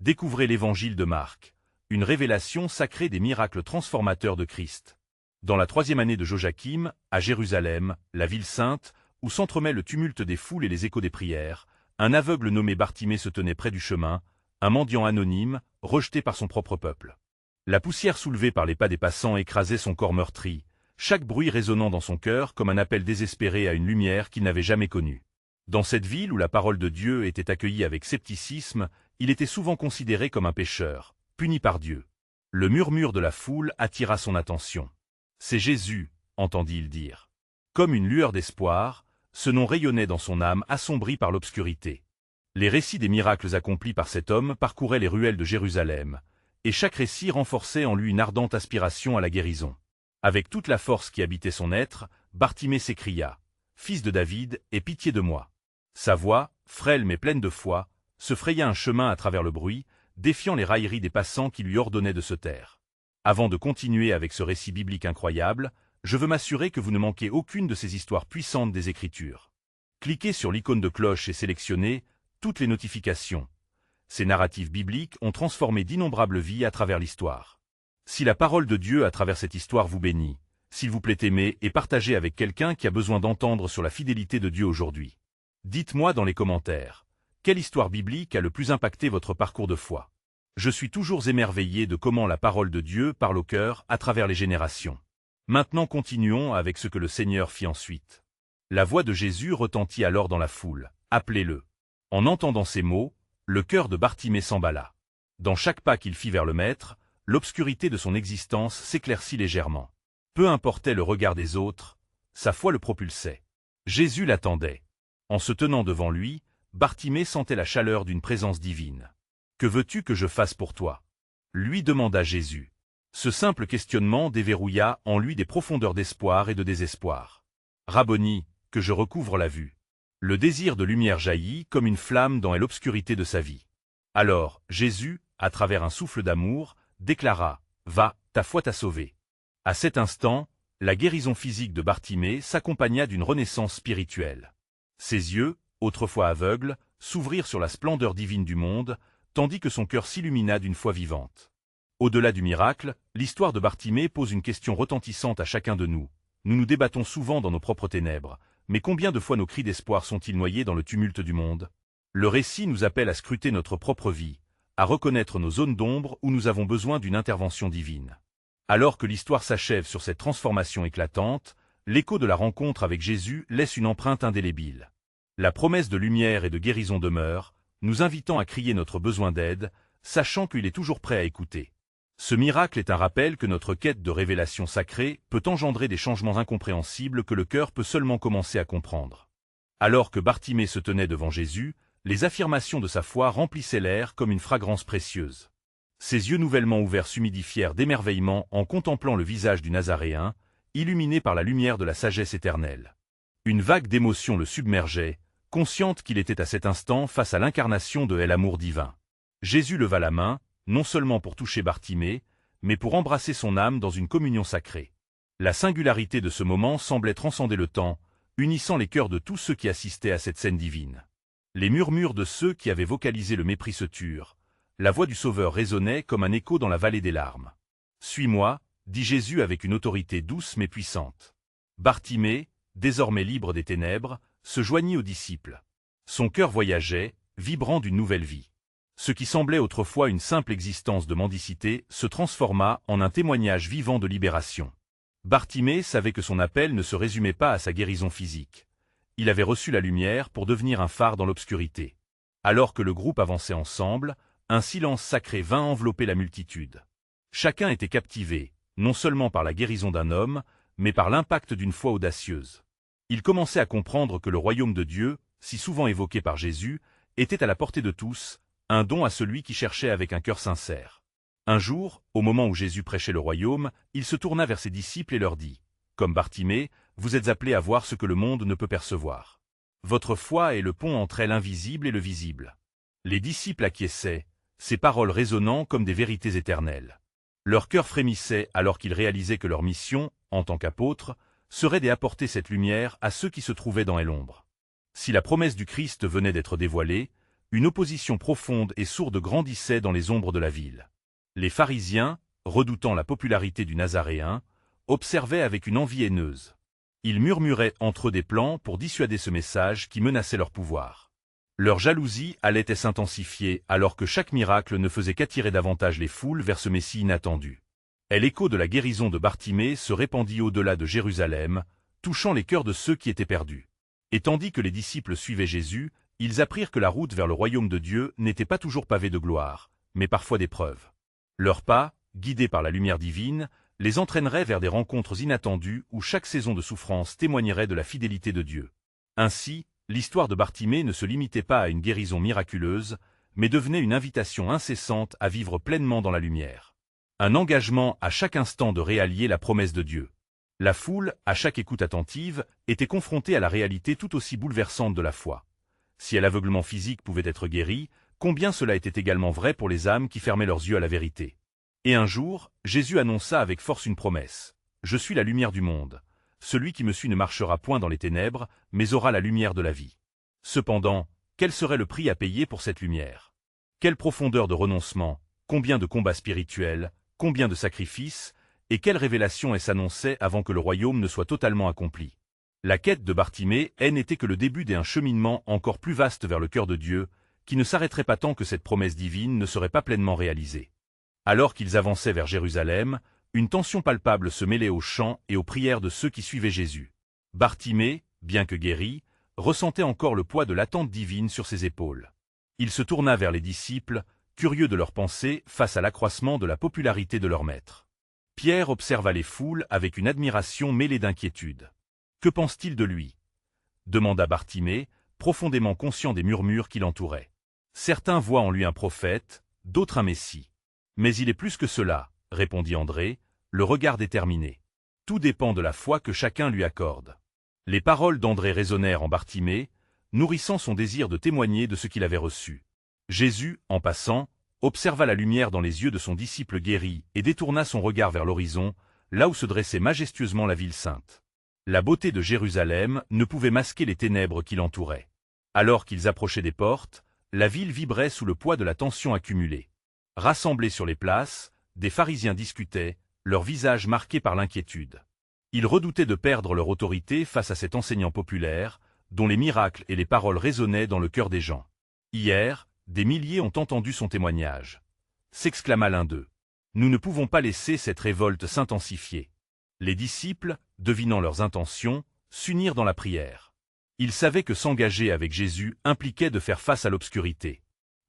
Découvrez l'Évangile de Marc, une révélation sacrée des miracles transformateurs de Christ. Dans la 3e année de Joachim, à Jérusalem, la ville sainte, où s'entremêle le tumulte des foules et les échos des prières, un aveugle nommé Bartimée se tenait près du chemin, un mendiant anonyme, rejeté par son propre peuple. La poussière soulevée par les pas des passants écrasait son corps meurtri, chaque bruit résonnant dans son cœur comme un appel désespéré à une lumière qu'il n'avait jamais connue. Dans cette ville où la parole de Dieu était accueillie avec scepticisme, il était souvent considéré comme un pécheur, puni par Dieu. Le murmure de la foule attira son attention. « C'est Jésus », entendit-il dire. Comme une lueur d'espoir, ce nom rayonnait dans son âme assombrie par l'obscurité. Les récits des miracles accomplis par cet homme parcouraient les ruelles de Jérusalem, et chaque récit renforçait en lui une ardente aspiration à la guérison. Avec toute la force qui habitait son être, Bartimée s'écria « Fils de David, aie pitié de moi ». Sa voix, frêle mais pleine de foi, se fraya un chemin à travers le bruit, défiant les railleries des passants qui lui ordonnaient de se taire. Avant de continuer avec ce récit biblique incroyable, je veux m'assurer que vous ne manquez aucune de ces histoires puissantes des Écritures. Cliquez sur l'icône de cloche et sélectionnez toutes les notifications. Ces narratifs bibliques ont transformé d'innombrables vies à travers l'histoire. Si la parole de Dieu à travers cette histoire vous bénit, s'il vous plaît aimez et partagez avec quelqu'un qui a besoin d'entendre sur la fidélité de Dieu aujourd'hui. Dites-moi dans les commentaires, quelle histoire biblique a le plus impacté votre parcours de foi? Je suis toujours émerveillé de comment la parole de Dieu parle au cœur à travers les générations. Maintenant continuons avec ce que le Seigneur fit ensuite. La voix de Jésus retentit alors dans la foule, « Appelez-le ». En entendant ces mots, le cœur de Bartimée s'emballa. Dans chaque pas qu'il fit vers le Maître, l'obscurité de son existence s'éclaircit légèrement. Peu importait le regard des autres, sa foi le propulsait. Jésus l'attendait. En se tenant devant lui, Bartimée sentait la chaleur d'une présence divine. « Que veux-tu que je fasse pour toi » lui demanda Jésus. Ce simple questionnement déverrouilla en lui des profondeurs d'espoir et de désespoir. « Rabboni, que je recouvre la vue. » Le désir de lumière jaillit comme une flamme dans l'obscurité de sa vie. Alors, Jésus, à travers un souffle d'amour, déclara « Va, ta foi t'a sauvé ». À cet instant, la guérison physique de Bartimée s'accompagna d'une renaissance spirituelle. Ses yeux, autrefois aveugles, s'ouvrirent sur la splendeur divine du monde, tandis que son cœur s'illumina d'une foi vivante. Au-delà du miracle, l'histoire de Bartimée pose une question retentissante à chacun de nous. Nous nous débattons souvent dans nos propres ténèbres, mais combien de fois nos cris d'espoir sont-ils noyés dans le tumulte du monde? Le récit nous appelle à scruter notre propre vie, à reconnaître nos zones d'ombre où nous avons besoin d'une intervention divine. Alors que l'histoire s'achève sur cette transformation éclatante, l'écho de la rencontre avec Jésus laisse une empreinte indélébile. La promesse de lumière et de guérison demeure, nous invitant à crier notre besoin d'aide, sachant qu'il est toujours prêt à écouter. Ce miracle est un rappel que notre quête de révélation sacrée peut engendrer des changements incompréhensibles que le cœur peut seulement commencer à comprendre. Alors que Bartimée se tenait devant Jésus, les affirmations de sa foi remplissaient l'air comme une fragrance précieuse. Ses yeux nouvellement ouverts s'humidifièrent d'émerveillement en contemplant le visage du Nazaréen, illuminé par la lumière de la sagesse éternelle. Une vague d'émotion le submergeait, consciente qu'il était à cet instant face à l'incarnation de l'amour divin. Jésus leva la main, non seulement pour toucher Bartimée, mais pour embrasser son âme dans une communion sacrée. La singularité de ce moment semblait transcender le temps, unissant les cœurs de tous ceux qui assistaient à cette scène divine. Les murmures de ceux qui avaient vocalisé le mépris se turent. La voix du Sauveur résonnait comme un écho dans la vallée des larmes. « Suis-moi » dit Jésus avec une autorité douce mais puissante. Bartimée, désormais libre des ténèbres, se joignit aux disciples. Son cœur voyageait, vibrant d'une nouvelle vie. Ce qui semblait autrefois une simple existence de mendicité se transforma en un témoignage vivant de libération. Bartimée savait que son appel ne se résumait pas à sa guérison physique. Il avait reçu la lumière pour devenir un phare dans l'obscurité. Alors que le groupe avançait ensemble, un silence sacré vint envelopper la multitude. Chacun était captivé, non seulement par la guérison d'un homme, mais par l'impact d'une foi audacieuse. Il commençait à comprendre que le royaume de Dieu, si souvent évoqué par Jésus, était à la portée de tous, un don à celui qui cherchait avec un cœur sincère. Un jour, au moment où Jésus prêchait le royaume, il se tourna vers ses disciples et leur dit « Comme Bartimée, vous êtes appelés à voir ce que le monde ne peut percevoir. Votre foi est le pont entre l'invisible et le visible. » Les disciples acquiesçaient, ces paroles résonnant comme des vérités éternelles. Leur cœur frémissait alors qu'ils réalisaient que leur mission, en tant qu'apôtres, serait d'apporter cette lumière à ceux qui se trouvaient dans l'ombre. Si la promesse du Christ venait d'être dévoilée, une opposition profonde et sourde grandissait dans les ombres de la ville. Les pharisiens, redoutant la popularité du Nazaréen, observaient avec une envie haineuse. Ils murmuraient entre eux des plans pour dissuader ce message qui menaçait leur pouvoir. Leur jalousie allait s'intensifier alors que chaque miracle ne faisait qu'attirer davantage les foules vers ce Messie inattendu. Et l'écho de la guérison de Bartimée se répandit au-delà de Jérusalem, touchant les cœurs de ceux qui étaient perdus. Et tandis que les disciples suivaient Jésus, ils apprirent que la route vers le royaume de Dieu n'était pas toujours pavée de gloire, mais parfois d'épreuves. Leurs pas, guidés par la lumière divine, les entraînerait vers des rencontres inattendues où chaque saison de souffrance témoignerait de la fidélité de Dieu. Ainsi, l'histoire de Bartimée ne se limitait pas à une guérison miraculeuse, mais devenait une invitation incessante à vivre pleinement dans la lumière. Un engagement à chaque instant de réaliser la promesse de Dieu. La foule, à chaque écoute attentive, était confrontée à la réalité tout aussi bouleversante de la foi. Si l'aveuglement physique pouvait être guéri, combien cela était également vrai pour les âmes qui fermaient leurs yeux à la vérité. Et un jour, Jésus annonça avec force une promesse. « Je suis la lumière du monde. Celui qui me suit ne marchera point dans les ténèbres, mais aura la lumière de la vie. » Cependant, quel serait le prix à payer pour cette lumière? Quelle profondeur de renoncement, combien de combats spirituels, combien de sacrifices, et quelle révélation s'annonçait avant que le royaume ne soit totalement accompli? La quête de Bartimée n'était que le début d'un cheminement encore plus vaste vers le cœur de Dieu, qui ne s'arrêterait pas tant que cette promesse divine ne serait pas pleinement réalisée. Alors qu'ils avançaient vers Jérusalem, une tension palpable se mêlait aux chants et aux prières de ceux qui suivaient Jésus. Bartimée, bien que guéri, ressentait encore le poids de l'attente divine sur ses épaules. Il se tourna vers les disciples, curieux de leurs pensées face à l'accroissement de la popularité de leur maître. Pierre observa les foules avec une admiration mêlée d'inquiétude. « Que pense-t-il de lui » demanda Bartimée, profondément conscient des murmures qui l'entouraient. Certains voient en lui un prophète, d'autres un messie. Mais il est plus que cela, répondit André, le regard déterminé. Tout dépend de la foi que chacun lui accorde. Les paroles d'André résonnèrent en Bartimée, nourrissant son désir de témoigner de ce qu'il avait reçu. Jésus, en passant, observa la lumière dans les yeux de son disciple guéri et détourna son regard vers l'horizon, là où se dressait majestueusement la ville sainte. La beauté de Jérusalem ne pouvait masquer les ténèbres qui l'entouraient. Alors qu'ils approchaient des portes, la ville vibrait sous le poids de la tension accumulée. Rassemblés sur les places, des pharisiens discutaient, leurs visages marqués par l'inquiétude. Ils redoutaient de perdre leur autorité face à cet enseignant populaire, dont les miracles et les paroles résonnaient dans le cœur des gens. Hier, des milliers ont entendu son témoignage. S'exclama l'un d'eux. Nous ne pouvons pas laisser cette révolte s'intensifier. Les disciples, devinant leurs intentions, s'unirent dans la prière. Ils savaient que s'engager avec Jésus impliquait de faire face à l'obscurité.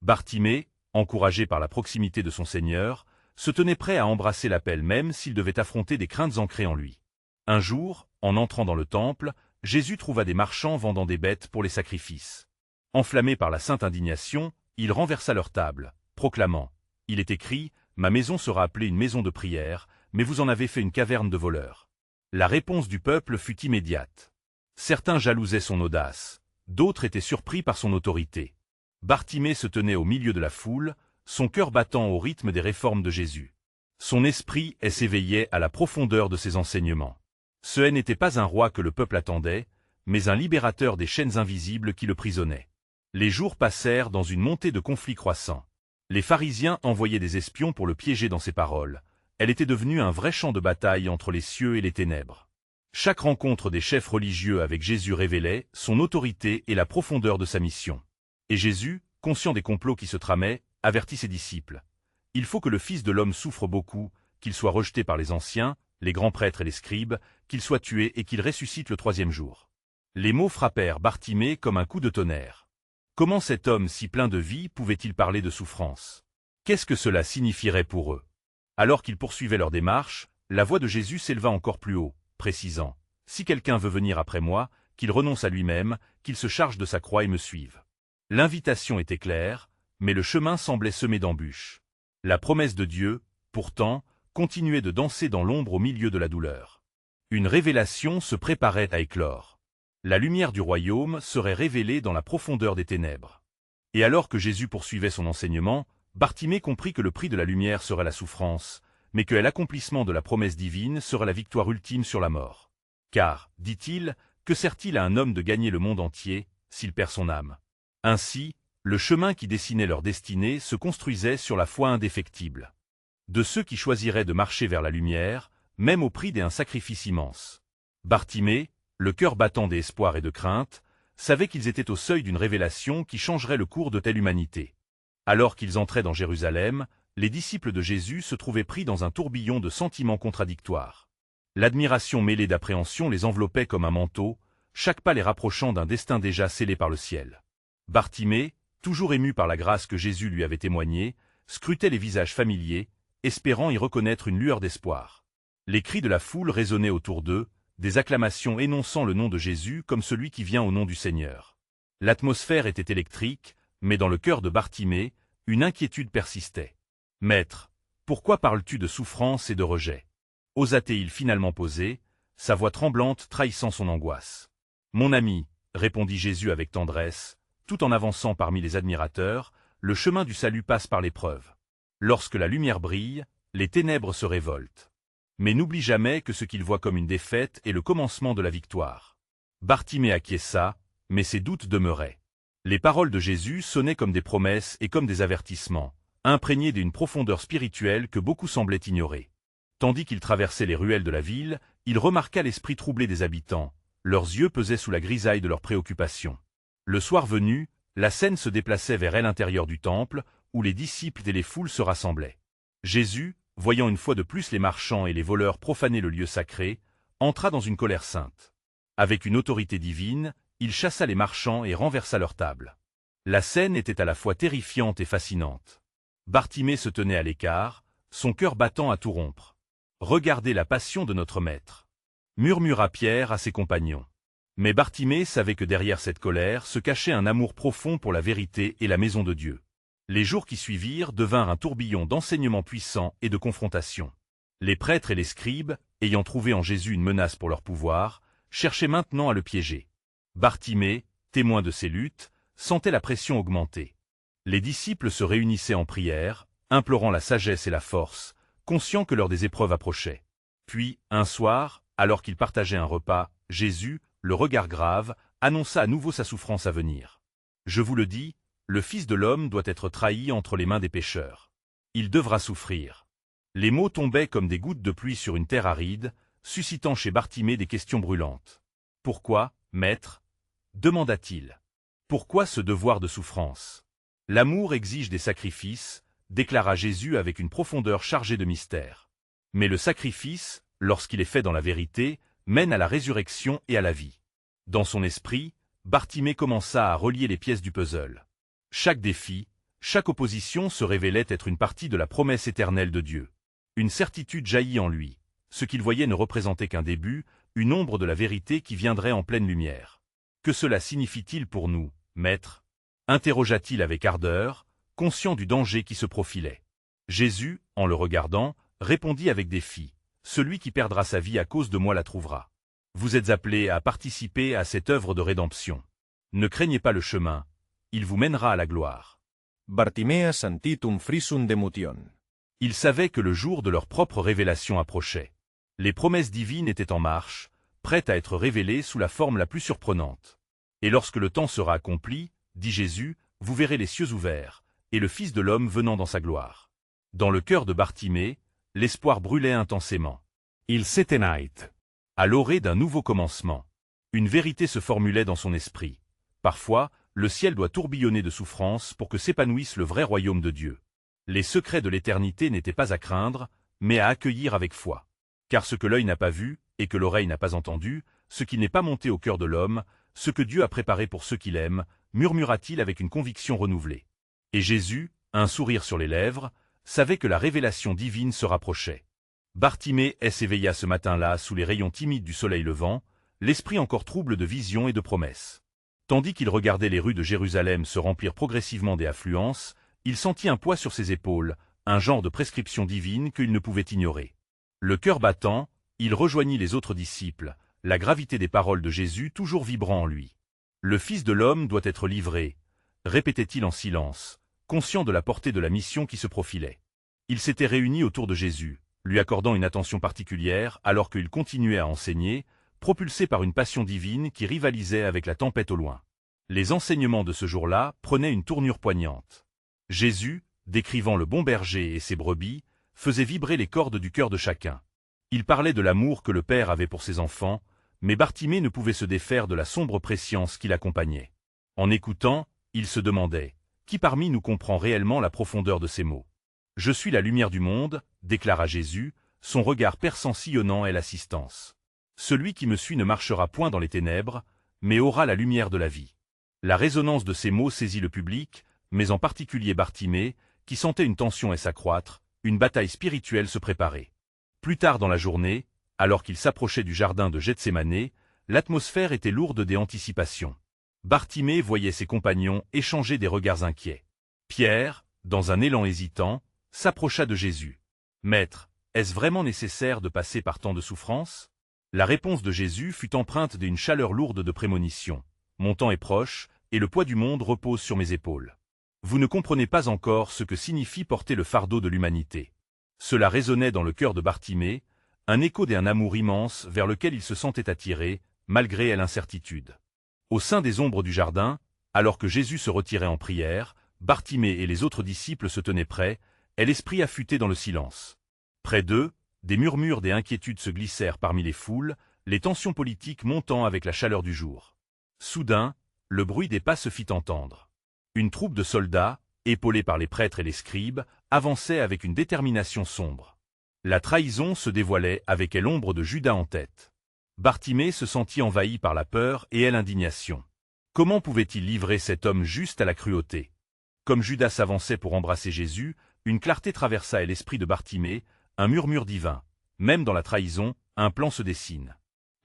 Bartimée, encouragé par la proximité de son Seigneur, se tenait prêt à embrasser l'appel même s'il devait affronter des craintes ancrées en lui. Un jour, en entrant dans le temple, Jésus trouva des marchands vendant des bêtes pour les sacrifices. Enflammé par la sainte indignation, il renversa leur table, proclamant « Il est écrit, ma maison sera appelée une maison de prière, mais vous en avez fait une caverne de voleurs. » La réponse du peuple fut immédiate. Certains jalousaient son audace, d'autres étaient surpris par son autorité. Bartimée se tenait au milieu de la foule, son cœur battant au rythme des réformes de Jésus. Son esprit s'éveillait à la profondeur de ses enseignements. Ce n'était pas un roi que le peuple attendait, mais un libérateur des chaînes invisibles qui le prisonnaient. Les jours passèrent dans une montée de conflits croissants. Les pharisiens envoyaient des espions pour le piéger dans ses paroles. Elle était devenue un vrai champ de bataille entre les cieux et les ténèbres. Chaque rencontre des chefs religieux avec Jésus révélait son autorité et la profondeur de sa mission. Et Jésus, conscient des complots qui se tramaient, avertit ses disciples. « Il faut que le Fils de l'homme souffre beaucoup, qu'il soit rejeté par les anciens, les grands prêtres et les scribes, qu'il soit tué et qu'il ressuscite le troisième jour. » Les mots frappèrent Bartimée comme un coup de tonnerre. Comment cet homme si plein de vie pouvait-il parler de souffrance? Qu'est-ce que cela signifierait pour eux? Alors qu'ils poursuivaient leur démarche, la voix de Jésus s'éleva encore plus haut, précisant « Si quelqu'un veut venir après moi, qu'il renonce à lui-même, qu'il se charge de sa croix et me suive. » L'invitation était claire, mais le chemin semblait semé d'embûches. La promesse de Dieu, pourtant, continuait de danser dans l'ombre au milieu de la douleur. Une révélation se préparait à éclore. La lumière du royaume serait révélée dans la profondeur des ténèbres. Et alors que Jésus poursuivait son enseignement, Bartimée comprit que le prix de la lumière serait la souffrance, mais que l'accomplissement de la promesse divine serait la victoire ultime sur la mort. Car, dit-il, que sert-il à un homme de gagner le monde entier, s'il perd son âme? Ainsi, Le chemin qui dessinait leur destinée se construisait sur la foi indéfectible de ceux qui choisiraient de marcher vers la lumière, même au prix d'un sacrifice immense. Bartimée, le cœur battant d'espoir et de crainte, savait qu'ils étaient au seuil d'une révélation qui changerait le cours de telle humanité. Alors qu'ils entraient dans Jérusalem, les disciples de Jésus se trouvaient pris dans un tourbillon de sentiments contradictoires. L'admiration mêlée d'appréhension les enveloppait comme un manteau, chaque pas les rapprochant d'un destin déjà scellé par le ciel. Bartimée, toujours ému par la grâce que Jésus lui avait témoignée, scrutait les visages familiers, espérant y reconnaître une lueur d'espoir. Les cris de la foule résonnaient autour d'eux, des acclamations énonçant le nom de Jésus comme celui qui vient au nom du Seigneur. L'atmosphère était électrique, mais dans le cœur de Bartimée, une inquiétude persistait. « Maître, pourquoi parles-tu de souffrance et de rejet » osa-t-il finalement poser, sa voix tremblante trahissant son angoisse. « Mon ami, » répondit Jésus avec tendresse, tout en avançant parmi les admirateurs, le chemin du salut passe par l'épreuve. Lorsque la lumière brille, les ténèbres se révoltent. Mais n'oublie jamais que ce qu'il voit comme une défaite est le commencement de la victoire. Bartimée acquiesça, mais ses doutes demeuraient. Les paroles de Jésus sonnaient comme des promesses et comme des avertissements, imprégnés d'une profondeur spirituelle que beaucoup semblaient ignorer. Tandis qu'il traversait les ruelles de la ville, il remarqua l'esprit troublé des habitants, leurs yeux pesaient sous la grisaille de leurs préoccupations. Le soir venu, la scène se déplaçait vers l'intérieur du temple, où les disciples et les foules se rassemblaient. Jésus, voyant une fois de plus les marchands et les voleurs profaner le lieu sacré, entra dans une colère sainte. Avec une autorité divine, il chassa les marchands et renversa leur table. La scène était à la fois terrifiante et fascinante. Bartimée se tenait à l'écart, son cœur battant à tout rompre. « Regardez la passion de notre Maître » murmura Pierre à ses compagnons. Mais Bartimée savait que derrière cette colère se cachait un amour profond pour la vérité et la maison de Dieu. Les jours qui suivirent devinrent un tourbillon d'enseignements puissants et de confrontations. Les prêtres et les scribes, ayant trouvé en Jésus une menace pour leur pouvoir, cherchaient maintenant à le piéger. Bartimée, témoin de ces luttes, sentait la pression augmenter. Les disciples se réunissaient en prière, implorant la sagesse et la force, conscients que l'heure des épreuves approchait. Puis, un soir, alors qu'ils partageaient un repas, Jésus, le regard grave, annonça à nouveau sa souffrance à venir. « Je vous le dis, le Fils de l'homme doit être trahi entre les mains des pécheurs. Il devra souffrir. » Les mots tombaient comme des gouttes de pluie sur une terre aride, suscitant chez Bartimée des questions brûlantes. « Pourquoi, Maître ?» demanda-t-il. « Pourquoi ce devoir de souffrance ?» « L'amour exige des sacrifices, » déclara Jésus avec une profondeur chargée de mystère. « Mais le sacrifice, lorsqu'il est fait dans la vérité, mène à la résurrection et à la vie. » Dans son esprit, Bartimée commença à relier les pièces du puzzle. Chaque défi, chaque opposition se révélait être une partie de la promesse éternelle de Dieu. Une certitude jaillit en lui. Ce qu'il voyait ne représentait qu'un début, une ombre de la vérité qui viendrait en pleine lumière. « Que cela signifie-t-il pour nous, Maître » interrogea-t-il avec ardeur, conscient du danger qui se profilait. Jésus, en le regardant, répondit avec défi. « Celui qui perdra sa vie à cause de moi la trouvera. Vous êtes appelés à participer à cette œuvre de rédemption. Ne craignez pas le chemin, il vous mènera à la gloire. » Bartimée a sentit un frisson d'émotion. Ils savaient que le jour de leur propre révélation approchait. Les promesses divines étaient en marche, prêtes à être révélées sous la forme la plus surprenante. Et lorsque le temps sera accompli, dit Jésus, vous verrez les cieux ouverts, et le Fils de l'homme venant dans sa gloire. Dans le cœur de Bartimée, l'espoir brûlait intensément. Il s'éteignait. À l'orée d'un nouveau commencement. Une vérité se formulait dans son esprit. Parfois, le ciel doit tourbillonner de souffrance pour que s'épanouisse le vrai royaume de Dieu. Les secrets de l'éternité n'étaient pas à craindre, mais à accueillir avec foi. Car ce que l'œil n'a pas vu, et que l'oreille n'a pas entendu, ce qui n'est pas monté au cœur de l'homme, ce que Dieu a préparé pour ceux qui l'aiment, murmura-t-il avec une conviction renouvelée. Et Jésus, un sourire sur les lèvres, savait que la révélation divine se rapprochait. Bartimée s'éveilla ce matin-là sous les rayons timides du soleil levant, l'esprit encore trouble de visions et de promesses. Tandis qu'il regardait les rues de Jérusalem se remplir progressivement des affluences, il sentit un poids sur ses épaules, un genre de prescription divine qu'il ne pouvait ignorer. Le cœur battant, il rejoignit les autres disciples, la gravité des paroles de Jésus toujours vibrant en lui. Le Fils de l'homme doit être livré, répétait-il en silence, conscient de la portée de la mission qui se profilait. Ils s'étaient réunis autour de Jésus, lui accordant une attention particulière alors qu'il continuait à enseigner, propulsé par une passion divine qui rivalisait avec la tempête au loin. Les enseignements de ce jour-là prenaient une tournure poignante. Jésus, décrivant le bon berger et ses brebis, faisait vibrer les cordes du cœur de chacun. Il parlait de l'amour que le Père avait pour ses enfants, mais Bartimée ne pouvait se défaire de la sombre prescience qui l'accompagnait. En écoutant, il se demandait « Qui parmi nous comprend réellement la profondeur de ces mots ?»« Je suis la lumière du monde », déclara Jésus, son regard perçant sillonnant et l'assistance. « Celui qui me suit ne marchera point dans les ténèbres, mais aura la lumière de la vie. » La résonance de ces mots saisit le public, mais en particulier Bartimée, qui sentait une tension s'accroître, une bataille spirituelle se préparer. Plus tard dans la journée, alors qu'il s'approchait du jardin de Gethsémanée, l'atmosphère était lourde des anticipations. Bartimée voyait ses compagnons échanger des regards inquiets. Pierre, dans un élan hésitant, s'approcha de Jésus. « Maître, est-ce vraiment nécessaire de passer par tant de souffrances ?» La réponse de Jésus fut empreinte d'une chaleur lourde de prémonition. « Mon temps est proche, et le poids du monde repose sur mes épaules. Vous ne comprenez pas encore ce que signifie porter le fardeau de l'humanité. » Cela résonnait dans le cœur de Bartimée, un écho d'un amour immense vers lequel il se sentait attiré, malgré l'incertitude. Au sein des ombres du jardin, alors que Jésus se retirait en prière, Bartimée et les autres disciples se tenaient prêts, et l'esprit affûté dans le silence. Près d'eux, des murmures et inquiétudes se glissèrent parmi les foules, les tensions politiques montant avec la chaleur du jour. Soudain, le bruit des pas se fit entendre. Une troupe de soldats, épaulés par les prêtres et les scribes, avançait avec une détermination sombre. La trahison se dévoilait avec l'ombre de Judas en tête. Bartimée se sentit envahi par la peur et l'indignation. Comment pouvait-il livrer cet homme juste à la cruauté? Comme Judas s'avançait pour embrasser Jésus, une clarté traversa l'esprit de Bartimée, un murmure divin. Même dans la trahison, un plan se dessine.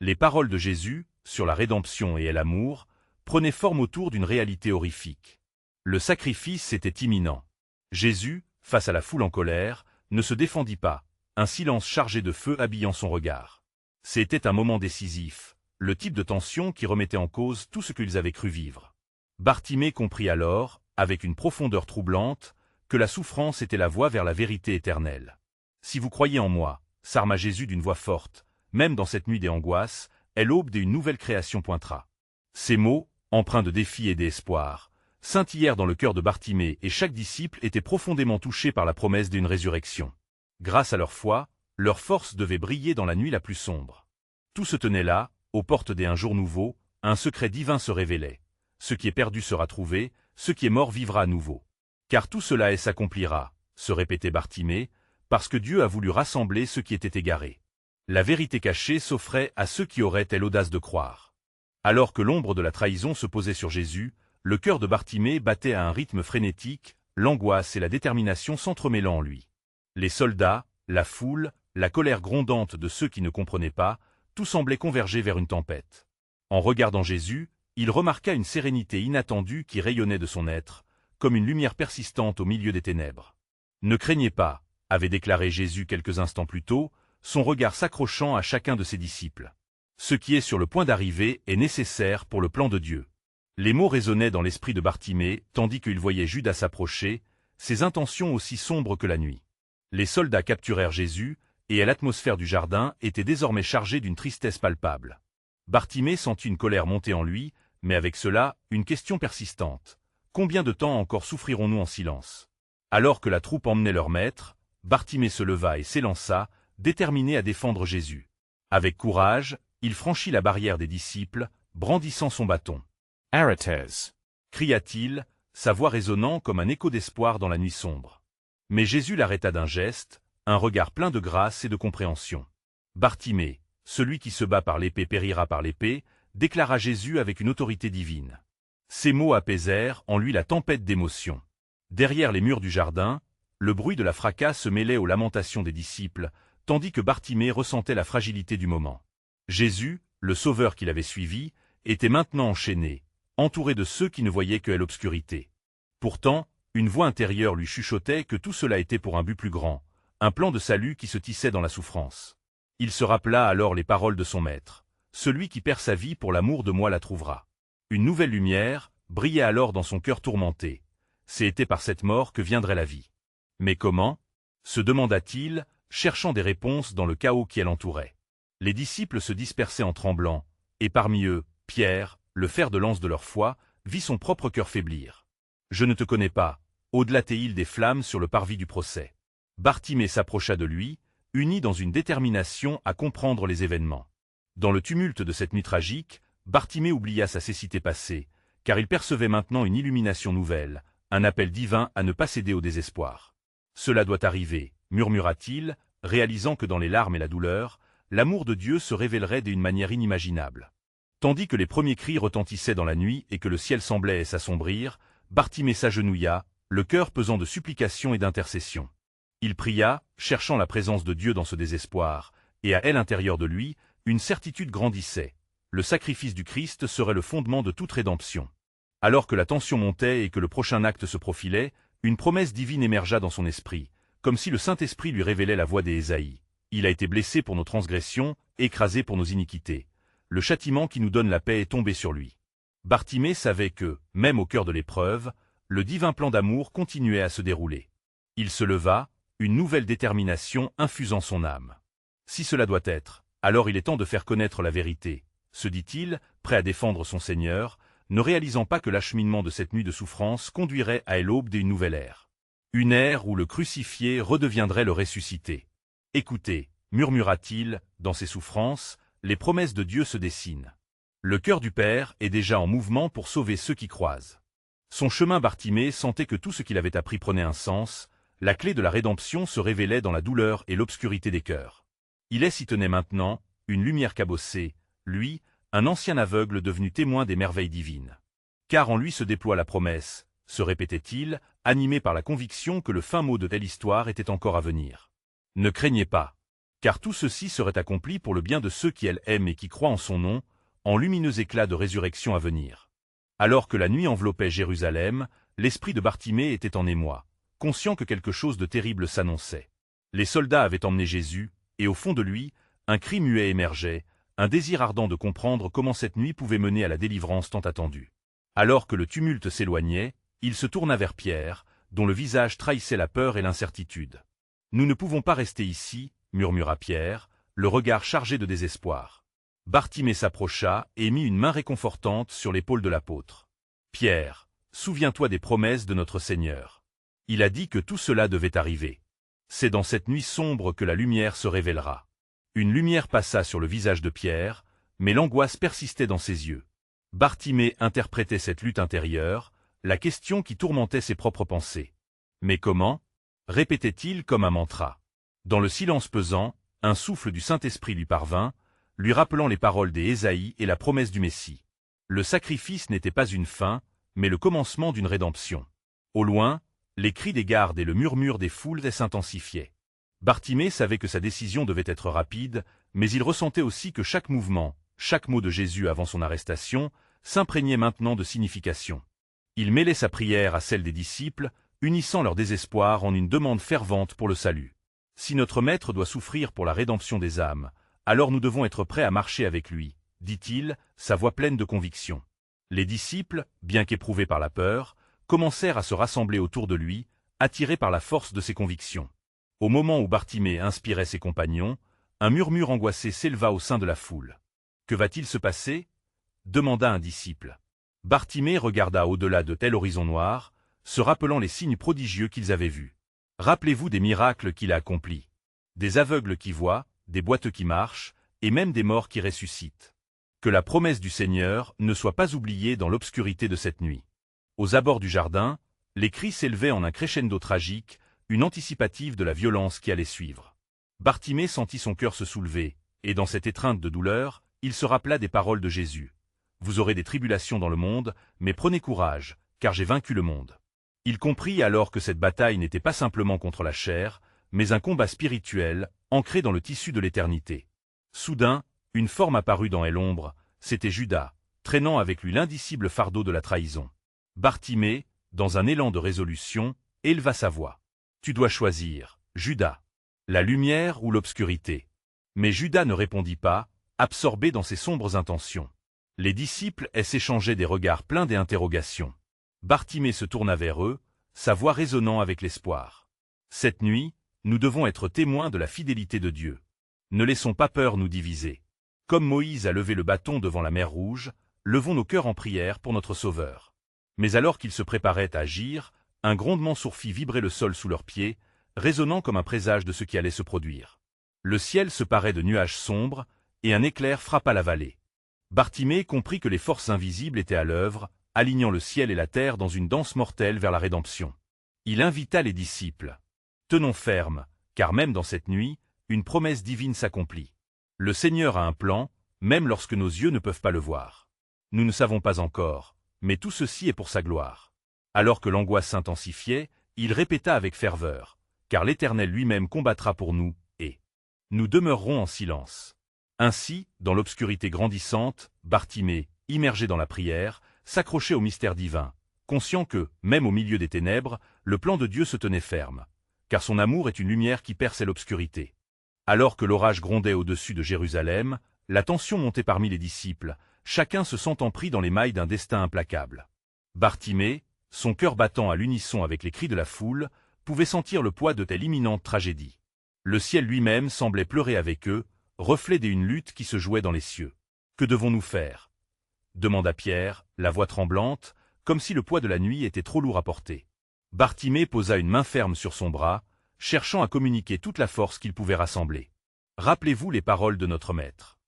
Les paroles de Jésus, sur la rédemption et l'amour, prenaient forme autour d'une réalité horrifique. Le sacrifice était imminent. Jésus, face à la foule en colère, ne se défendit pas, un silence chargé de feu habillant son regard. C'était un moment décisif, le type de tension qui remettait en cause tout ce qu'ils avaient cru vivre. Bartimée comprit alors, avec une profondeur troublante, que la souffrance était la voie vers la vérité éternelle. « Si vous croyez en moi », s'arma Jésus d'une voix forte, même dans cette nuit des angoisses, l'aube d'une nouvelle création pointera. Ces mots, empreints de défi et d'espoir, scintillèrent dans le cœur de Bartimée et chaque disciple était profondément touché par la promesse d'une résurrection. Grâce à leur foi, leur force devait briller dans la nuit la plus sombre. Tout se tenait là, aux portes d'un jour nouveau, un secret divin se révélait. Ce qui est perdu sera trouvé, ce qui est mort vivra à nouveau. Car tout cela s'accomplira, se répétait Bartimée, parce que Dieu a voulu rassembler ceux qui étaient égarés. La vérité cachée s'offrait à ceux qui auraient l'audace de croire. Alors que l'ombre de la trahison se posait sur Jésus, le cœur de Bartimée battait à un rythme frénétique, l'angoisse et la détermination s'entremêlant en lui. Les soldats, la foule, la colère grondante de ceux qui ne comprenaient pas, tout semblait converger vers une tempête. En regardant Jésus, il remarqua une sérénité inattendue qui rayonnait de son être, comme une lumière persistante au milieu des ténèbres. « Ne craignez pas », avait déclaré Jésus quelques instants plus tôt, son regard s'accrochant à chacun de ses disciples. « Ce qui est sur le point d'arriver est nécessaire pour le plan de Dieu. » Les mots résonnaient dans l'esprit de Bartimée, tandis qu'il voyait Judas s'approcher, ses intentions aussi sombres que la nuit. Les soldats capturèrent Jésus, et l'atmosphère du jardin était désormais chargée d'une tristesse palpable. Bartimée sentit une colère monter en lui, mais avec cela, une question persistante. Combien de temps encore souffrirons-nous en silence? Alors que la troupe emmenait leur maître, Bartimée se leva et s'élança, déterminé à défendre Jésus. Avec courage, il franchit la barrière des disciples, brandissant son bâton. « Arrêtez !» cria-t-il, sa voix résonnant comme un écho d'espoir dans la nuit sombre. Mais Jésus l'arrêta d'un geste, un regard plein de grâce et de compréhension. « Bartimée, celui qui se bat par l'épée périra par l'épée », déclara Jésus avec une autorité divine. Ces mots apaisèrent en lui la tempête d'émotions. Derrière les murs du jardin, le bruit de la fracas se mêlait aux lamentations des disciples, tandis que Bartimée ressentait la fragilité du moment. Jésus, le sauveur qui l'avait suivi, était maintenant enchaîné, entouré de ceux qui ne voyaient que l'obscurité. Pourtant, une voix intérieure lui chuchotait que tout cela était pour un but plus grand, un plan de salut qui se tissait dans la souffrance. Il se rappela alors les paroles de son maître. « Celui qui perd sa vie pour l'amour de moi la trouvera. » Une nouvelle lumière brillait alors dans son cœur tourmenté. C'était par cette mort que viendrait la vie. Mais comment? Se demanda-t-il, cherchant des réponses dans le chaos qui l'entourait. Les disciples se dispersaient en tremblant, et parmi eux, Pierre, le fer de lance de leur foi, vit son propre cœur faiblir. Je ne te connais pas, au-delà-t-il des flammes sur le parvis du procès. Bartimée s'approcha de lui, uni dans une détermination à comprendre les événements. Dans le tumulte de cette nuit tragique, Bartimée oublia sa cécité passée, car il percevait maintenant une illumination nouvelle, un appel divin à ne pas céder au désespoir. « Cela doit arriver », murmura-t-il, réalisant que dans les larmes et la douleur, l'amour de Dieu se révélerait d'une manière inimaginable. Tandis que les premiers cris retentissaient dans la nuit et que le ciel semblait s'assombrir, Bartimée s'agenouilla, le cœur pesant de supplication et d'intercession. Il pria, cherchant la présence de Dieu dans ce désespoir, et à l'intérieur de lui, une certitude grandissait. Le sacrifice du Christ serait le fondement de toute rédemption. Alors que la tension montait et que le prochain acte se profilait, une promesse divine émergea dans son esprit, comme si le Saint-Esprit lui révélait la voix des Ésaïe. Il a été blessé pour nos transgressions, écrasé pour nos iniquités. Le châtiment qui nous donne la paix est tombé sur lui. Bartimée savait que, même au cœur de l'épreuve, le divin plan d'amour continuait à se dérouler. Il se leva, une nouvelle détermination infusant son âme. Si cela doit être, alors il est temps de faire connaître la vérité, se dit-il, prêt à défendre son Seigneur, ne réalisant pas que l'acheminement de cette nuit de souffrance conduirait à l'aube d'une nouvelle ère. Une ère où le crucifié redeviendrait le ressuscité. Écoutez, murmura-t-il, dans ses souffrances, les promesses de Dieu se dessinent. Le cœur du Père est déjà en mouvement pour sauver ceux qui croisent. Son chemin Bartimée sentait que tout ce qu'il avait appris prenait un sens, la clé de la rédemption se révélait dans la douleur et l'obscurité des cœurs. Il s'y tenait maintenant, une lumière cabossée, lui, un ancien aveugle devenu témoin des merveilles divines. Car en lui se déploie la promesse, se répétait-il, animé par la conviction que le fin mot de telle histoire était encore à venir. Ne craignez pas, car tout ceci serait accompli pour le bien de ceux qui aiment et qui croient en son nom, en lumineux éclat de résurrection à venir. Alors que la nuit enveloppait Jérusalem, l'esprit de Bartimée était en émoi, conscient que quelque chose de terrible s'annonçait. Les soldats avaient emmené Jésus, et au fond de lui, un cri muet émergeait, un désir ardent de comprendre comment cette nuit pouvait mener à la délivrance tant attendue. Alors que le tumulte s'éloignait, il se tourna vers Pierre, dont le visage trahissait la peur et l'incertitude. « Nous ne pouvons pas rester ici, » murmura Pierre, le regard chargé de désespoir. Bartimée s'approcha et mit une main réconfortante sur l'épaule de l'apôtre. « Pierre, souviens-toi des promesses de notre Seigneur. Il a dit que tout cela devait arriver. C'est dans cette nuit sombre que la lumière se révélera. » Une lumière passa sur le visage de Pierre, mais l'angoisse persistait dans ses yeux. Bartimée interprétait cette lutte intérieure, la question qui tourmentait ses propres pensées. « Mais comment » répétait-il comme un mantra. Dans le silence pesant, un souffle du Saint-Esprit lui parvint, lui rappelant les paroles des Ésaïe et la promesse du Messie. Le sacrifice n'était pas une fin, mais le commencement d'une rédemption. Au loin, les cris des gardes et le murmure des foules s'intensifiaient. Bartimée savait que sa décision devait être rapide, mais il ressentait aussi que chaque mouvement, chaque mot de Jésus avant son arrestation, s'imprégnait maintenant de signification. Il mêlait sa prière à celle des disciples, unissant leur désespoir en une demande fervente pour le salut. Si notre Maître doit souffrir pour la rédemption des âmes, alors nous devons être prêts à marcher avec lui, dit-il, sa voix pleine de conviction. Les disciples, bien qu'éprouvés par la peur, commencèrent à se rassembler autour de lui, attirés par la force de ses convictions. Au moment où Bartimée inspirait ses compagnons, un murmure angoissé s'éleva au sein de la foule. « Que va-t-il se passer » demanda un disciple. Bartimée regarda au-delà de tel horizon noir, se rappelant les signes prodigieux qu'ils avaient vus. Rappelez-vous des miracles qu'il a accomplis. Des aveugles qui voient, des boiteux qui marchent, et même des morts qui ressuscitent. Que la promesse du Seigneur ne soit pas oubliée dans l'obscurité de cette nuit. Aux abords du jardin, les cris s'élevaient en un crescendo tragique, une anticipative de la violence qui allait suivre. Bartimée sentit son cœur se soulever, et dans cette étreinte de douleur, il se rappela des paroles de Jésus. « Vous aurez des tribulations dans le monde, mais prenez courage, car j'ai vaincu le monde. » Il comprit alors que cette bataille n'était pas simplement contre la chair, mais un combat spirituel, ancré dans le tissu de l'éternité. Soudain, une forme apparut dans l'ombre, c'était Judas, traînant avec lui l'indicible fardeau de la trahison. Bartimée, dans un élan de résolution, éleva sa voix. « Tu dois choisir, Judas, la lumière ou l'obscurité. » Mais Judas ne répondit pas, absorbé dans ses sombres intentions. Les disciples s'échangeaient des regards pleins d'interrogations. Bartimée se tourna vers eux, sa voix résonnant avec l'espoir. « Cette nuit, nous devons être témoins de la fidélité de Dieu. Ne laissons pas peur nous diviser. Comme Moïse a levé le bâton devant la mer Rouge, levons nos cœurs en prière pour notre Sauveur. Mais alors qu'ils se préparaient à agir, un grondement sourd fit vibrer le sol sous leurs pieds, résonnant comme un présage de ce qui allait se produire. Le ciel se parait de nuages sombres, et un éclair frappa la vallée. Bartimée comprit que les forces invisibles étaient à l'œuvre, alignant le ciel et la terre dans une danse mortelle vers la rédemption. Il invita les disciples. Tenons ferme, car même dans cette nuit, une promesse divine s'accomplit. Le Seigneur a un plan, même lorsque nos yeux ne peuvent pas le voir. Nous ne savons pas encore, mais tout ceci est pour sa gloire. Alors que l'angoisse s'intensifiait, il répéta avec ferveur, car l'Éternel lui-même combattra pour nous, et nous demeurerons en silence. Ainsi, dans l'obscurité grandissante, Bartimée, immergé dans la prière, s'accrochait au mystère divin, conscient que, même au milieu des ténèbres, le plan de Dieu se tenait ferme, car son amour est une lumière qui perçait l'obscurité. Alors que l'orage grondait au-dessus de Jérusalem, la tension montait parmi les disciples, chacun se sentant pris dans les mailles d'un destin implacable. Bartimée, son cœur battant à l'unisson avec les cris de la foule, pouvait sentir le poids de telle imminente tragédie. Le ciel lui-même semblait pleurer avec eux, reflet d'une lutte qui se jouait dans les cieux. « Que devons-nous faire » demanda Pierre, la voix tremblante, comme si le poids de la nuit était trop lourd à porter. Bartimée posa une main ferme sur son bras, cherchant à communiquer toute la force qu'il pouvait rassembler. Rappelez-vous les paroles de notre Maître.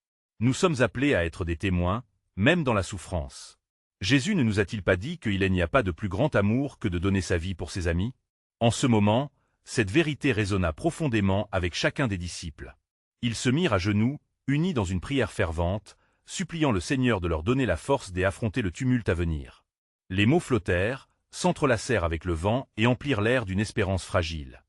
Nous sommes appelés à être des témoins, même dans la souffrance. Jésus ne nous a-t-il pas dit qu'il n'y a pas de plus grand amour que de donner sa vie pour ses amis? En ce moment, cette vérité résonna profondément avec chacun des disciples. Ils se mirent à genoux, unis dans une prière fervente, suppliant le Seigneur de leur donner la force d'affronter le tumulte à venir. Les mots flottèrent, s'entrelacèrent avec le vent et emplirent l'air d'une espérance fragile.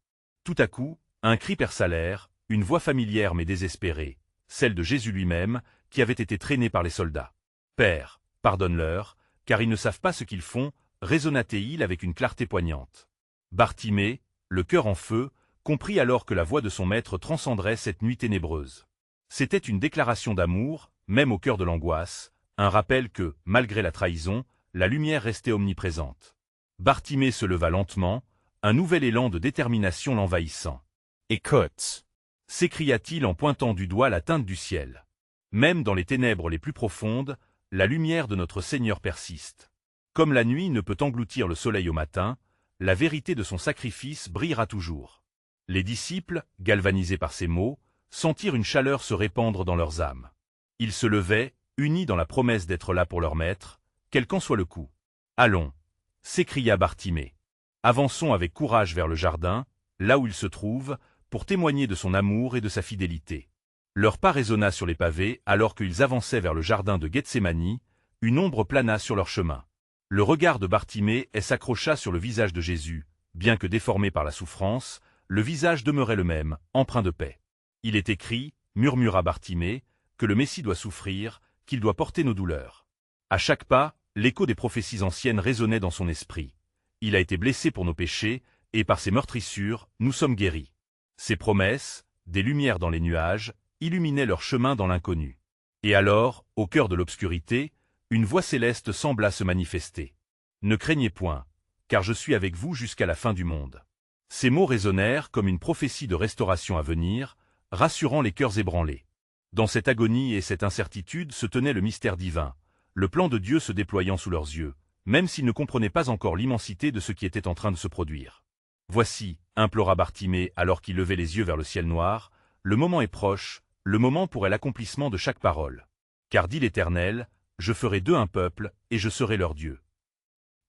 Tout à coup, un cri perça l'air, une voix familière mais désespérée, celle de Jésus lui-même, qui avait été traîné par les soldats. « Père, pardonne-leur, car ils ne savent pas ce qu'ils font », résonna-t-il avec une clarté poignante. Bartimée, le cœur en feu, comprit alors que la voix de son maître transcenderait cette nuit ténébreuse. C'était une déclaration d'amour, même au cœur de l'angoisse, un rappel que, malgré la trahison, la lumière restait omniprésente. Bartimée se leva lentement, un nouvel élan de détermination l'envahissant. « Écoute !» s'écria-t-il en pointant du doigt la teinte du ciel. Même dans les ténèbres les plus profondes, la lumière de notre Seigneur persiste. Comme la nuit ne peut engloutir le soleil au matin, la vérité de son sacrifice brillera toujours. Les disciples, galvanisés par ces mots, sentirent une chaleur se répandre dans leurs âmes. Ils se levaient, unis dans la promesse d'être là pour leur maître, quel qu'en soit le coup. « Allons !» s'écria Bartimée. « Avançons avec courage vers le jardin, là où il se trouve, pour témoigner de son amour et de sa fidélité. » Leur pas résonna sur les pavés alors qu'ils avançaient vers le jardin de Gethsémani, une ombre plana sur leur chemin. Le regard de Bartimée s'accrocha sur le visage de Jésus, bien que déformé par la souffrance, le visage demeurait le même, empreint de paix. « Il est écrit, » murmura Bartimée, « que le Messie doit souffrir, qu'il doit porter nos douleurs. » À chaque pas, l'écho des prophéties anciennes résonnait dans son esprit. Il a été blessé pour nos péchés, et par ses meurtrissures, nous sommes guéris. Ces promesses, des lumières dans les nuages, illuminaient leur chemin dans l'inconnu. Et alors, au cœur de l'obscurité, une voix céleste sembla se manifester. « Ne craignez point, car je suis avec vous jusqu'à la fin du monde. » Ces mots résonnèrent comme une prophétie de restauration à venir, rassurant les cœurs ébranlés. Dans cette agonie et cette incertitude se tenait le mystère divin, le plan de Dieu se déployant sous leurs yeux, même s'ils ne comprenaient pas encore l'immensité de ce qui était en train de se produire. « Voici, » implora Bartimée alors qu'il levait les yeux vers le ciel noir, « le moment est proche, le moment pour l'accomplissement de chaque parole. Car dit l'Éternel, je ferai d'eux un peuple, et je serai leur Dieu. »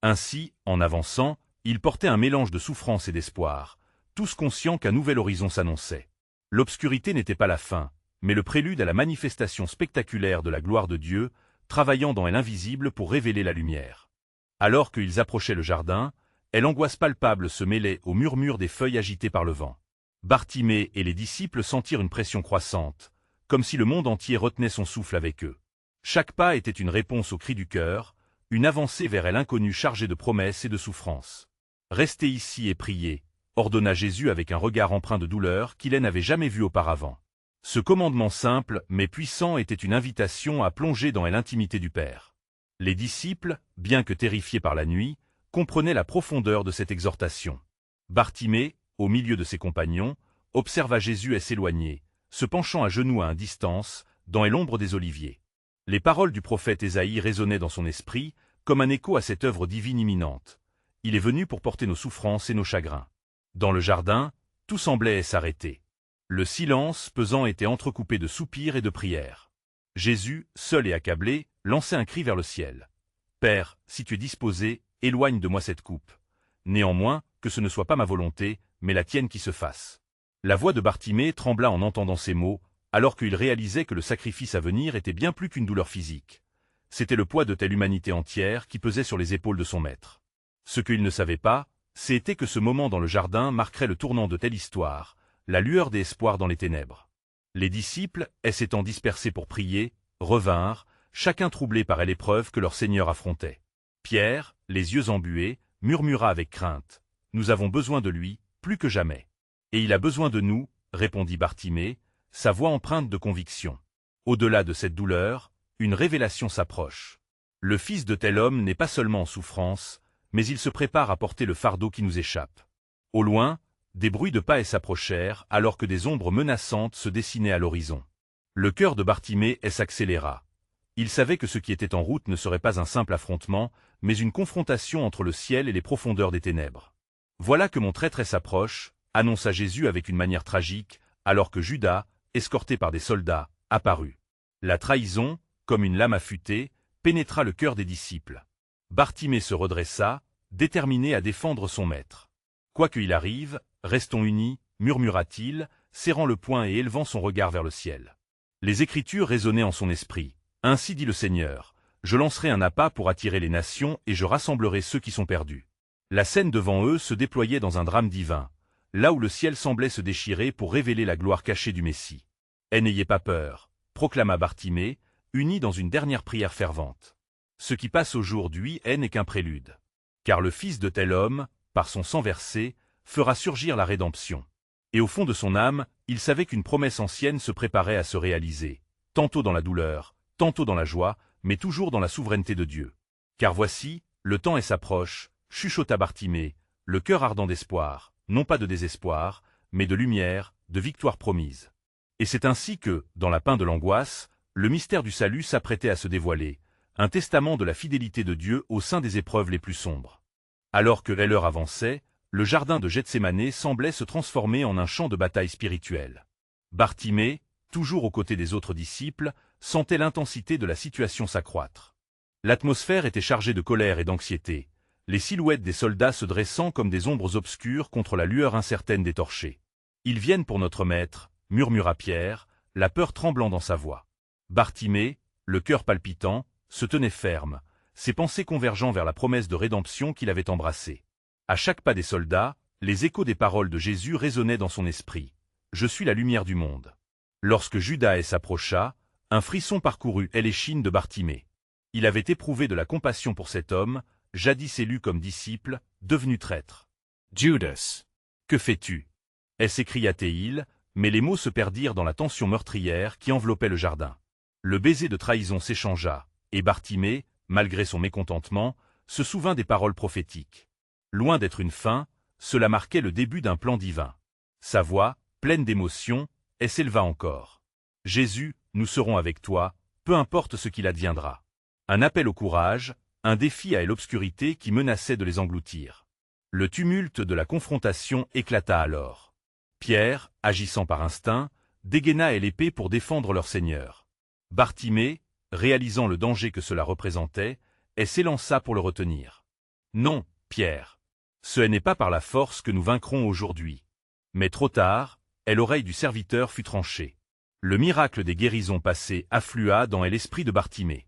Ainsi, en avançant, ils portaient un mélange de souffrance et d'espoir, tous conscients qu'un nouvel horizon s'annonçait. L'obscurité n'était pas la fin, mais le prélude à la manifestation spectaculaire de la gloire de Dieu, travaillant dans l'invisible pour révéler la lumière. Alors qu'ils approchaient le jardin, l'angoisse palpable se mêlait au murmure des feuilles agitées par le vent. Bartimée et les disciples sentirent une pression croissante, comme si le monde entier retenait son souffle avec eux. Chaque pas était une réponse au cri du cœur, une avancée vers l'inconnu chargée de promesses et de souffrances. « Restez ici et priez », ordonna Jésus avec un regard empreint de douleur qu'il n'avait jamais vu auparavant. Ce commandement simple mais puissant était une invitation à plonger dans l'intimité du Père. Les disciples, bien que terrifiés par la nuit, comprenaient la profondeur de cette exhortation. Bartimée, au milieu de ses compagnons, observa Jésus s'éloigner, se penchant à genoux à une distance, dans l'ombre des oliviers. Les paroles du prophète Ésaïe résonnaient dans son esprit, comme un écho à cette œuvre divine imminente. Il est venu pour porter nos souffrances et nos chagrins. Dans le jardin, tout semblait s'arrêter. Le silence pesant était entrecoupé de soupirs et de prières. Jésus, seul et accablé, lançait un cri vers le ciel. « Père, si tu es disposé, éloigne de moi cette coupe. Néanmoins, que ce ne soit pas ma volonté, mais la tienne qui se fasse. » La voix de Bartimée trembla en entendant ces mots, alors qu'il réalisait que le sacrifice à venir était bien plus qu'une douleur physique. C'était le poids de telle humanité entière qui pesait sur les épaules de son maître. Ce qu'il ne savait pas, c'était que ce moment dans le jardin marquerait le tournant de telle histoire, la lueur des espoirs dans les ténèbres. Les disciples, s'étant dispersés pour prier, revinrent, chacun troublé par l'épreuve que leur Seigneur affrontait. Pierre, les yeux embués, murmura avec crainte. « Nous avons besoin de lui, plus que jamais. » « Et il a besoin de nous, » répondit Bartimée, sa voix empreinte de conviction. Au-delà de cette douleur, une révélation s'approche. Le Fils de tel homme n'est pas seulement en souffrance, mais il se prépare à porter le fardeau qui nous échappe. Au loin, des bruits de pas s'approchèrent alors que des ombres menaçantes se dessinaient à l'horizon. Le cœur de Bartimée s'accéléra. Il savait que ce qui était en route ne serait pas un simple affrontement, mais une confrontation entre le ciel et les profondeurs des ténèbres. « Voilà que mon traître s'approche », annonça Jésus avec une manière tragique, alors que Judas, escorté par des soldats, apparut. La trahison, comme une lame affûtée, pénétra le cœur des disciples. Bartimée se redressa, déterminé à défendre son maître. « Quoi qu'il arrive, restons unis, » murmura-t-il, serrant le poing et élevant son regard vers le ciel. Les Écritures résonnaient en son esprit. « Ainsi dit le Seigneur, je lancerai un appât pour attirer les nations et je rassemblerai ceux qui sont perdus. » La scène devant eux se déployait dans un drame divin, là où le ciel semblait se déchirer pour révéler la gloire cachée du Messie. « N'ayez pas peur », proclama Bartimée, uni dans une dernière prière fervente. Ce qui passe aujourd'hui n'est qu'un prélude. Car le Fils de tel homme, par son sang versé, fera surgir la rédemption. Et au fond de son âme, il savait qu'une promesse ancienne se préparait à se réaliser, tantôt dans la douleur, tantôt dans la joie, mais toujours dans la souveraineté de Dieu. Car voici, le temps s'approche, chuchota Bartimée, le cœur ardent d'espoir, non pas de désespoir, mais de lumière, de victoire promise. Et c'est ainsi que, dans la peine de l'angoisse, le mystère du salut s'apprêtait à se dévoiler, un testament de la fidélité de Dieu au sein des épreuves les plus sombres. Alors que l'heure avançait, le jardin de Gethsémanée semblait se transformer en un champ de bataille spirituelle. Bartimée, toujours aux côtés des autres disciples, sentait l'intensité de la situation s'accroître. L'atmosphère était chargée de colère et d'anxiété, les silhouettes des soldats se dressant comme des ombres obscures contre la lueur incertaine des torchers. « Ils viennent pour notre maître », murmura Pierre, la peur tremblant dans sa voix. Bartimée, le cœur palpitant, se tenait ferme, ses pensées convergeant vers la promesse de rédemption qu'il avait embrassée. À chaque pas des soldats, les échos des paroles de Jésus résonnaient dans son esprit. « Je suis la lumière du monde. » Lorsque Judas s'approcha, un frisson parcourut l'échine de Bartimée. Il avait éprouvé de la compassion pour cet homme, jadis élu comme disciple, devenu traître. « Judas, que fais-tu » s'écria-t-il, mais les mots se perdirent dans la tension meurtrière qui enveloppait le jardin. Le baiser de trahison s'échangea, et Bartimée, malgré son mécontentement, se souvint des paroles prophétiques. Loin d'être une fin, cela marquait le début d'un plan divin. Sa voix, pleine d'émotion, s'éleva encore. « Jésus, nous serons avec toi, peu importe ce qu'il adviendra. » Un appel au courage, un défi à l'obscurité qui menaçait de les engloutir. Le tumulte de la confrontation éclata alors. Pierre, agissant par instinct, dégaina l'épée pour défendre leur Seigneur. Bartimée, réalisant le danger que cela représentait, s'élança pour le retenir. « Non, Pierre. Ce n'est pas par la force que nous vaincrons aujourd'hui. » Mais trop tard, l'oreille du serviteur fut tranchée. Le miracle des guérisons passées afflua dans l'esprit de Bartimée.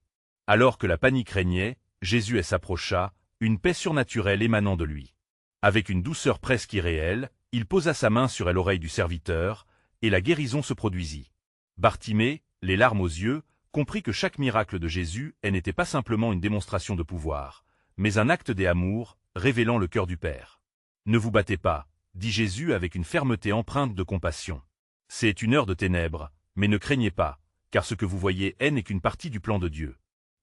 Alors que la panique régnait, Jésus s'approcha, une paix surnaturelle émanant de lui. Avec une douceur presque irréelle, il posa sa main sur l'oreille du serviteur, et la guérison se produisit. Bartimée, les larmes aux yeux, comprit que chaque miracle de Jésus n'était pas simplement une démonstration de pouvoir, mais un acte d'amour, révélant le cœur du Père. « Ne vous battez pas, » dit Jésus avec une fermeté empreinte de compassion. « C'est une heure de ténèbres, mais ne craignez pas, car ce que vous voyez n'est qu'une partie du plan de Dieu. »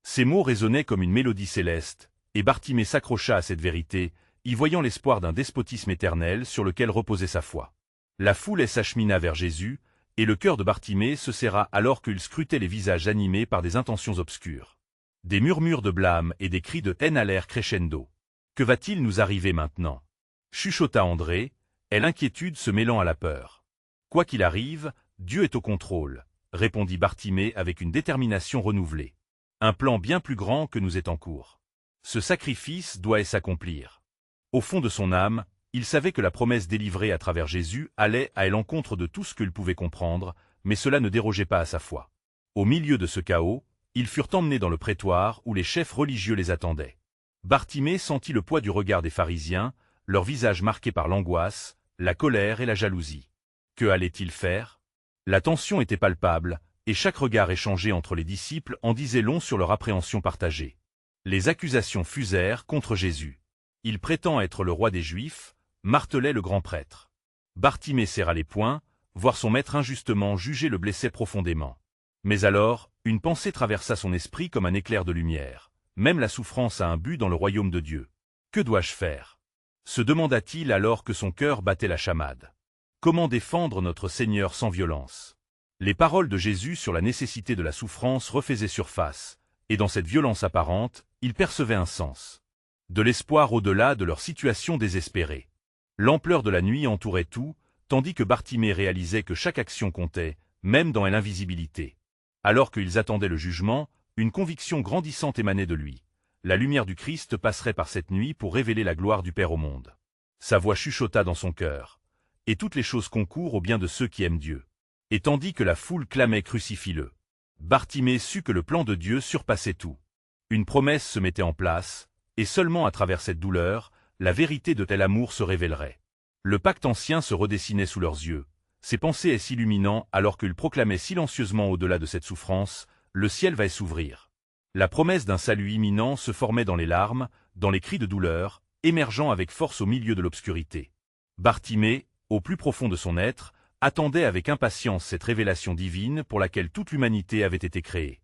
Ces mots résonnaient comme une mélodie céleste, et Bartimée s'accrocha à cette vérité, y voyant l'espoir d'un despotisme éternel sur lequel reposait sa foi. La foule s'achemina vers Jésus, et le cœur de Bartimée se serra alors qu'il scrutait les visages animés par des intentions obscures. Des murmures de blâme et des cris de haine allèrent crescendo. Que va-t-il nous arriver maintenant? Chuchota André, et l'inquiétude se mêlant à la peur. Quoi qu'il arrive, Dieu est au contrôle, répondit Bartimée avec une détermination renouvelée. Un plan bien plus grand que nous est en cours. Ce sacrifice doit s'accomplir. Au fond de son âme, il savait que la promesse délivrée à travers Jésus allait à l'encontre de tout ce qu'il pouvait comprendre, mais cela ne dérogeait pas à sa foi. Au milieu de ce chaos, ils furent emmenés dans le prétoire où les chefs religieux les attendaient. Bartimée sentit le poids du regard des pharisiens, leur visage marqué par l'angoisse, la colère et la jalousie. Que allait-il faire? La tension était palpable, et chaque regard échangé entre les disciples en disait long sur leur appréhension partagée. Les accusations fusèrent contre Jésus. Il prétend être le roi des Juifs, martelait le grand prêtre. Bartimée serra les poings, voir son maître injustement jugé le blessait profondément. Mais alors, une pensée traversa son esprit comme un éclair de lumière. Même la souffrance a un but dans le royaume de Dieu. Que dois-je faire? Se demanda-t-il alors que son cœur battait la chamade. Comment défendre notre Seigneur sans violence? Les paroles de Jésus sur la nécessité de la souffrance refaisaient surface, et dans cette violence apparente, ils percevaient un sens. De l'espoir au-delà de leur situation désespérée. L'ampleur de la nuit entourait tout, tandis que Bartimée réalisait que chaque action comptait, même dans l'invisibilité. Alors qu'ils attendaient le jugement, une conviction grandissante émanait de lui. La lumière du Christ passerait par cette nuit pour révéler la gloire du Père au monde. Sa voix chuchota dans son cœur. Et toutes les choses concourent au bien de ceux qui aiment Dieu. Et tandis que la foule clamait « Crucifie-le », Bartimée sut que le plan de Dieu surpassait tout. Une promesse se mettait en place, et seulement à travers cette douleur, la vérité de tel amour se révélerait. Le pacte ancien se redessinait sous leurs yeux, ses pensées s'illuminant alors qu'ils proclamaient silencieusement au-delà de cette souffrance, le ciel va s'ouvrir. La promesse d'un salut imminent se formait dans les larmes, dans les cris de douleur, émergeant avec force au milieu de l'obscurité. Bartimée, au plus profond de son être, attendait avec impatience cette révélation divine pour laquelle toute l'humanité avait été créée.